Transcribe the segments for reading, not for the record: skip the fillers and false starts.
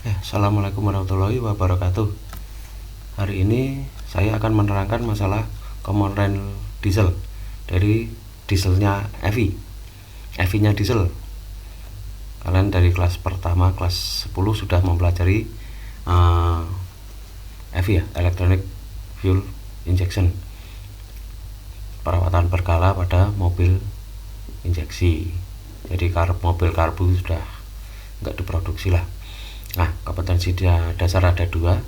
Assalamualaikum warahmatullahi wabarakatuh. Hari ini saya akan menerangkan masalah komponen diesel dari dieselnya EVI. EVI-nya diesel. Kalian dari kelas pertama, kelas 10 sudah mempelajari EVI ya, Electronic Fuel Injection. Perawatan berkala pada mobil injeksi. Jadi mobil karbu sudah nggak diproduksi lah. Nah, kompetensi dasar ada dua,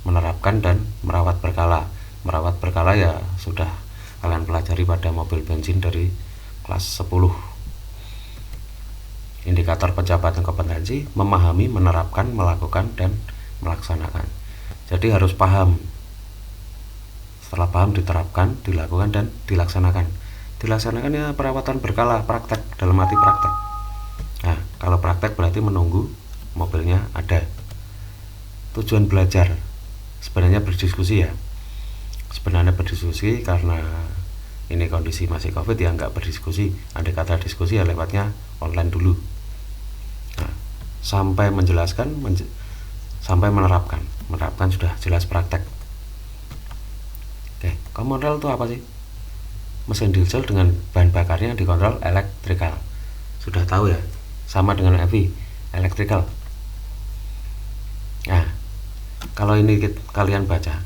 menerapkan dan merawat berkala. Merawat berkala ya sudah kalian pelajari pada mobil bensin dari kelas 10. Indikator pencapaian kompetensi: memahami, menerapkan, melakukan, dan melaksanakan. Jadi harus paham. Setelah paham, diterapkan, dilakukan, dan dilaksanakan. Dilaksanakan ya perawatan berkala, praktek, dalam arti praktek. Nah, kalau praktek berarti menunggu mobilnya ada. Tujuan belajar sebenarnya berdiskusi ya. Sebenarnya berdiskusi karena ini kondisi masih COVID ya, nggak berdiskusi. Andai kata diskusi ya lewatnya online dulu. Nah, sampai menjelaskan, sampai menerapkan. Menerapkan sudah jelas praktek. Oke, komponen itu apa sih? Mesin diesel dengan bahan bakarnya dikontrol elektrikal. Sudah tahu ya, sama dengan EVI, elektrikal. Nah, kalau ini kalian baca,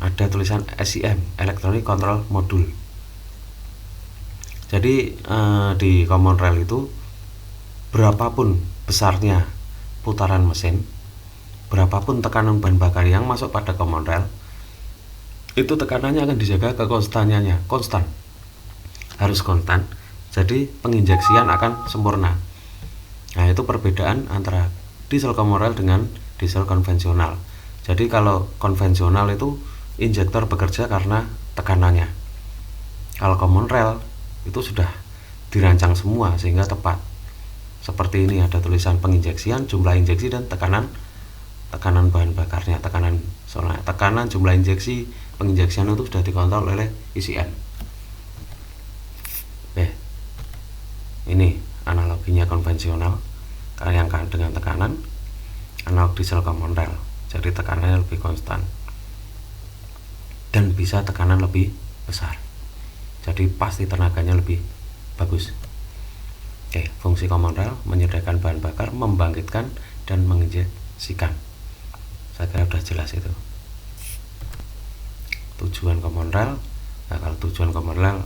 ada tulisan SCM, Electronic Control Module. Jadi di common rail itu berapapun besarnya putaran mesin, berapapun tekanan bahan bakar yang masuk pada common rail, itu tekanannya akan dijaga kekonstanannya, konstan, harus konstan. Jadi penginjeksian akan sempurna. Nah, itu perbedaan antara diesel common rail dengan diesel konvensional. Jadi kalau konvensional itu injektor bekerja karena tekanannya. Kalau common rail itu sudah dirancang semua sehingga tepat. Seperti ini ada tulisan penginjeksian, jumlah injeksi, dan tekanan bahan bakarnya, tekanan, jumlah injeksi, penginjeksian itu sudah dikontrol oleh ECM. Ini analoginya konvensional yang dengan tekanan, analog diesel common rail. Jadi tekanannya lebih konstan dan bisa tekanan lebih besar. Jadi pasti tenaganya lebih bagus. Fungsi common rail menyediakan bahan bakar, membangkitkan, dan menginjeksikan. Saya kira sudah jelas itu. Tujuan common rail, nah kalau tujuan common rail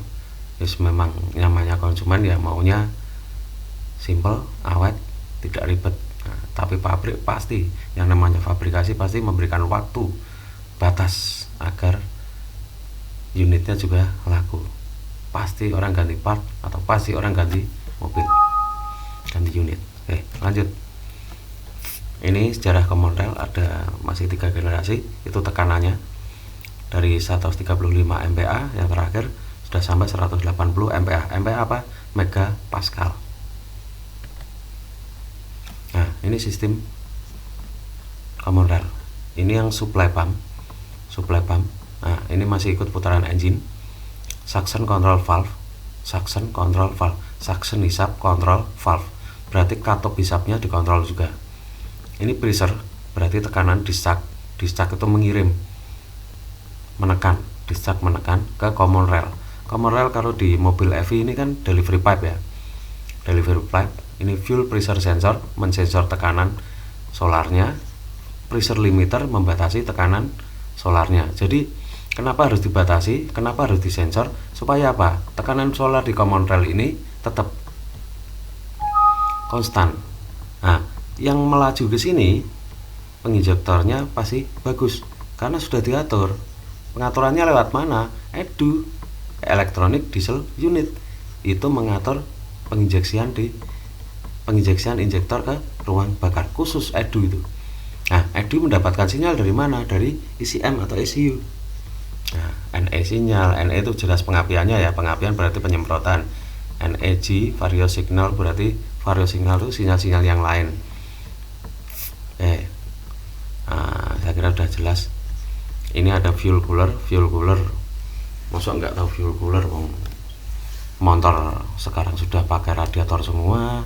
memang namanya konsumen ya maunya simple, awet, tidak ribet. Nah, tapi pabrik pasti, yang namanya fabrikasi pasti memberikan waktu batas agar unitnya juga laku. Pasti orang ganti part atau pasti orang ganti mobil, ganti unit. Lanjut. Ini sejarah common rail, ada masih 3 generasi. Itu tekanannya dari 135 MPa yang terakhir sudah sampai 180 MPa. MPa apa? Mega Pascal. Nah, ini sistem common rail. Ini yang supply pump. Nah, ini masih ikut putaran engine. Suction control valve. Suction hisap, control valve. Berarti katup hisapnya dikontrol juga. Ini pressure, berarti tekanan discharge. Discharge itu mengirim, menekan. Discharge menekan ke common rail. Common rail kalau di mobil EV ini kan delivery pipe ya. Delivery pipe. Ini fuel pressure sensor, mensensor tekanan solarnya. Pressure limiter membatasi tekanan solarnya. Jadi kenapa harus dibatasi? Kenapa harus disensor? Supaya apa? Tekanan solar di common rail ini tetap konstan. Nah, yang melaju ke sini penginjektornya pasti bagus karena sudah diatur. Pengaturannya lewat mana? EDU, Electronic Diesel Unit. Itu mengatur penginjeksian injektor ke ruang bakar, khusus EDU itu. Nah, EDU mendapatkan sinyal dari mana? Dari ECM atau ECU. Nah, NE sinyal, NE itu jelas pengapiannya ya, pengapian berarti penyemprotan. NEG vario signal berarti vario signal itu sinyal-sinyal yang lain. Saya kira sudah jelas. Ini ada fuel cooler. Masa nggak tahu fuel cooler? Motor sekarang sudah pakai radiator semua,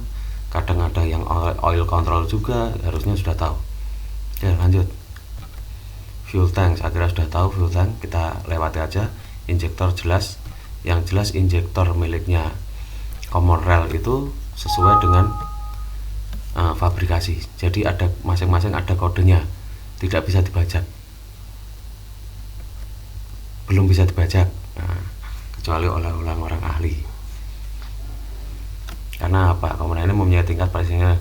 kadang ada yang oil control juga, harusnya sudah tahu. Oke, lanjut. Fuel tank, saya kira sudah tahu fuel tank, kita lewati aja. Injektor jelas, yang jelas injektor miliknya Common Rail itu sesuai dengan fabrikasi, jadi ada masing-masing ada kodenya, tidak bisa dibajak, belum bisa dibajak, kecuali oleh orang ahli. Karena apa? Komponen ini mempunyai tingkat presidennya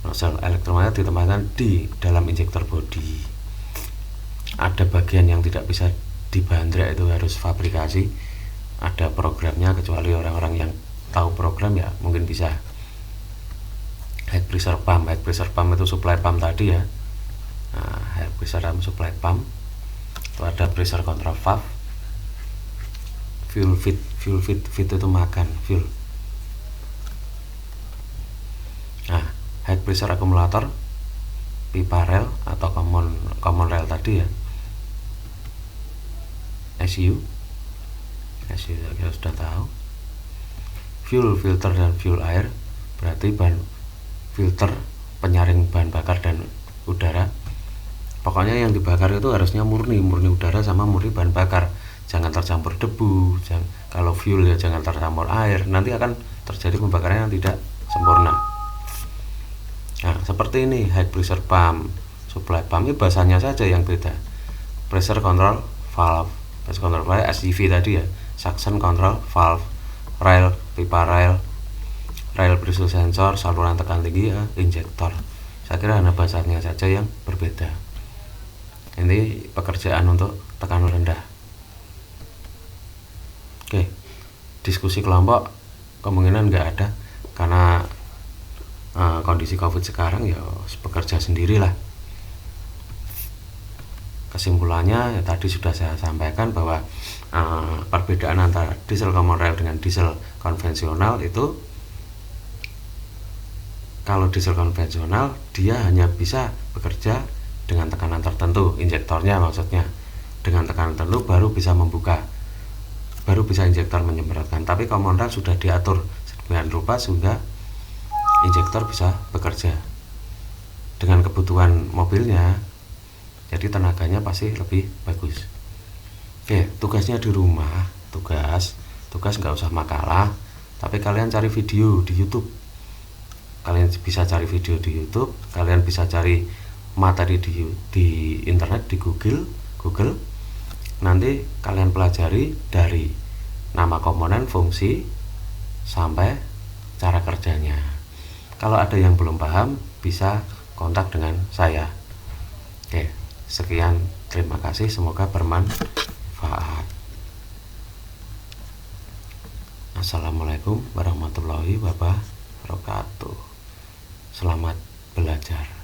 nozzle elektromagnet ditempatkan di dalam injektor bodi. Ada bagian yang tidak bisa dibandrek, itu harus fabrikasi, ada programnya, kecuali orang-orang yang tahu program ya mungkin bisa. Head pressure pump itu supply pump tadi ya. Head pressure pump supply pump itu ada pressure control valve. Fuel feed itu makan fuel. High pressure akumulator, pipa rel atau common rail tadi ya, SU kita sudah tahu. Fuel filter dan fuel air, berarti bahan filter penyaring bahan bakar dan udara. Pokoknya yang dibakar itu harusnya murni udara sama murni bahan bakar, jangan tercampur debu. Kalau fuel ya jangan tercampur air, nanti akan terjadi pembakaran yang tidak sempurna. Nah, seperti ini high pressure pump, supply pump, ini bahasanya saja yang beda. Pressure control valve SCV tadi ya, suction control valve, rail, pipa rail pressure sensor, saluran tekan tinggi ya, injektor. Saya kira hanya bahasanya saja yang berbeda. Ini pekerjaan untuk tekanan rendah. Oke, diskusi kelompok kemungkinan nggak ada, karena kondisi COVID sekarang ya bekerja sendirilah. Kesimpulannya ya, tadi sudah saya sampaikan bahwa perbedaan antara diesel common rail dengan diesel konvensional itu, kalau diesel konvensional dia hanya bisa bekerja dengan tekanan tertentu, injektornya maksudnya dengan tekanan tertentu baru bisa membuka, baru bisa injektor menyemprotkan. Tapi common rail sudah diatur sedemikian rupa sehingga injektor bisa bekerja dengan kebutuhan mobilnya, jadi tenaganya pasti lebih bagus. Oke, tugasnya di rumah, tugas nggak usah makalah, tapi kalian cari video di YouTube. Kalian bisa cari video di YouTube, kalian bisa cari materi di internet, di Google. Nanti kalian pelajari dari nama komponen, fungsi, sampai cara kerjanya. Kalau ada yang belum paham, bisa kontak dengan saya. Oke, sekian, terima kasih, semoga bermanfaat. Assalamualaikum warahmatullahi wabarakatuh. Selamat belajar.